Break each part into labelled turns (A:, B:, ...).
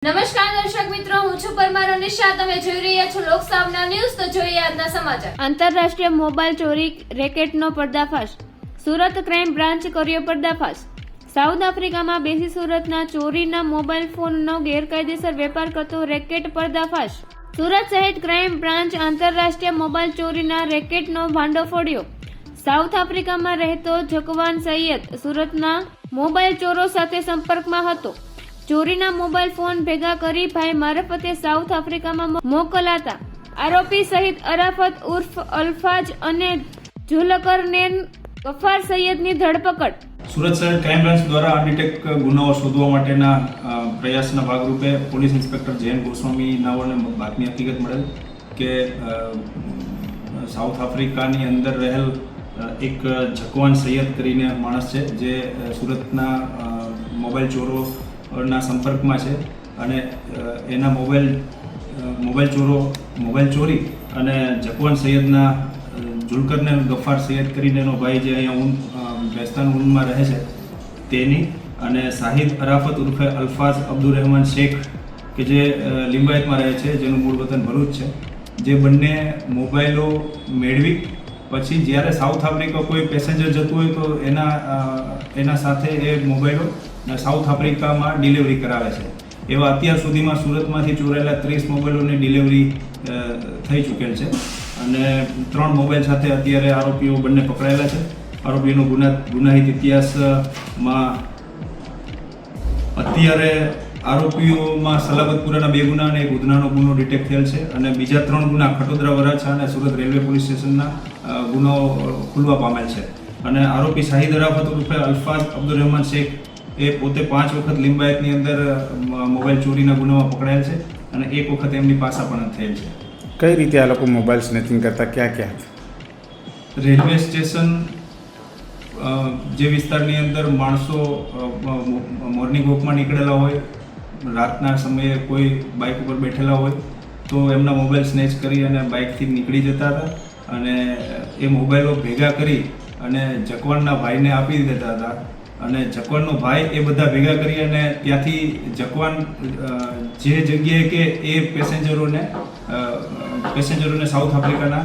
A: નમસ્કાર દર્શક મિત્રો, હું છું પરમાર નિશા. તમે જોઈ રહ્યા છો લોકસામના ન્યૂઝ. તો જોઈએ આજના સમાચાર. આંતરરાષ્ટ્રીય મોબાઈલ ચોરી રેકેટનો પર્દાફાશ. સુરત ક્રાઇમ બ્રાન્ચ કર્યો પર્દાફાશ. સાઉથ આફ્રિકામાં બેસી સુરતના ચોરીના મોબાઈલ ફોનનો ગેરકાયદેસર વેપાર કરતો રેકેટ પર્દાફાશ. સુરત શહેર ક્રાઇમ બ્રાન્ચ આંતરરાષ્ટ્રીય મોબાઈલ ચોરીના રેકેટનો ભાંડો ફોડ્યો. સાઉથ આફ્રિકામાં રહેતો જકવાન સૈયદ સુરતના મોબાઈલ ચોરો સાથે સંપર્કમાં હતો. ચોરીના મોબાઈલ ફોન ભેગા કરી ભાઈ મારફતે સાઉથ આફ્રિકામાં મોકલાતા આરોપી સહિત અરાફત ઉર્ફ અલ્ફાજ અને ઝુલકરનેન ગફાર સૈયદની ધરપકડ.
B: સુરત શહેર ક્રાઇમ બ્રાન્ચ દ્વારા અનડિટેક ગુનાઓ શોધવા માટેના પ્રયાસના ભાગરૂપે પોલીસ ઇન્સ્પેક્ટર જૈન ગોસ્વામી નાઓને બાતમી હકીકત મળેલ કે સાઉથ આફ્રિકાની અંદર રહેલ એક જકવાન સૈયદ કરીને માણસ છે જે સુરતના મોબાઈલ ચોરોના સંપર્કમાં છે અને એના મોબાઈલ ચોરી અને જકવાન સૈયદના ઝુલકરને ગફાર સૈયદ કરીને એનો ભાઈ જે અહીંયા બેસ્તાન ઉનમાં રહે છે તેની અને શાહિદ અરાફત ઉર્ફે અલ્ફાઝ અબ્દુર રહેમાન શેખ કે જે લિંબાયતમાં રહે છે, જેનું મૂળ વતન ભરૂચ છે, જે બંને મોબાઈલો મેળવી પછી જ્યારે સાઉથ આફ્રિકા કોઈ પેસેન્જર જતું હોય તો એના સાથે એ મોબાઈલો સાઉથ આફ્રિકામાં ડિલિવરી કરાવે છે. એવા અત્યાર સુધીમાં સુરતમાંથી ચોરાયેલા 30 મોબાઈલોની ડિલિવરી થઈ ચૂકેલ છે અને 3 મોબાઈલ સાથે અત્યારે આરોપીઓ બંને પકડાયેલા છે. આરોપીનો ગુનાહિત ઇતિહાસમાં અત્યારે આરોપીઓમાં સલાબતપુરાના 2 ગુના અને 1 ઉધનાનો ગુનો ડિટેક્ટ થયેલ છે અને બીજા 3 ગુના ખટોદરા, વરાછા અને સુરત રેલવે પોલીસ સ્ટેશનના ગુનાઓ ખુલવા પામેલ છે. અને આરોપી શાહિદ અરાફત ઉર્ફે અલ્ફાઝ અબ્દુર રહેમાન શેખ એ પોતે 5 વખત લિંબાયતની અંદર મોબાઈલ ચોરીના ગુનામાં પકડાયેલ છે અને 1 વખત એમની પાસા પણ થયેલ છે.
C: કઈ રીતે આ લોકો મોબાઈલ સ્નેચિંગ કરતા ક્યાં
B: રેલવે સ્ટેશન જે વિસ્તારની અંદર માણસો મોર્નિંગ વોકમાં નીકળેલા હોય, રાતના સમયે કોઈ બાઇક ઉપર બેઠેલા હોય તો એમના મોબાઈલ સ્નેચ કરી અને બાઇકથી નીકળી જતા હતા અને એ મોબાઈલો ભેગા કરી અને જકવાનના ભાઈને આપી દેતા હતા અને જકવાનનો ભાઈ એ બધા ભેગા કરી અને ત્યાંથી જકવાન જે જગ્યાએ કે એ પેસેન્જરોને સાઉથ આફ્રિકાના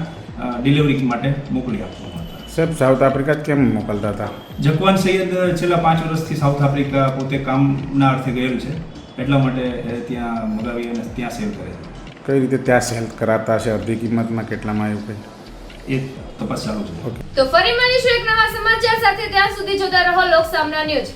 B: ડિલિવરી માટે મોકલી આપવામાં હતા.
C: સાહેબ, સાઉથ આફ્રિકા કેમ મોકલતા હતા?
B: જકવાન સૈયદ છેલ્લા 5 વર્ષથી સાઉથ આફ્રિકા પોતે કામના અર્થે ગયેલું છે, એટલા માટે ત્યાં મગાવી અને ત્યાં સેલ કરે છે.
C: કઈ રીતે ત્યાં સેલ કરાતા હશે? અડધી કિંમતમાં કેટલામાં એવું કંઈ
B: એ તપાસ ચાલુ છે.
A: તો ફરી મળીશું એક નવા સમાચાર સાથે. ત્યાં સુધી જોતા રહો લોકસામના ન્યૂઝ.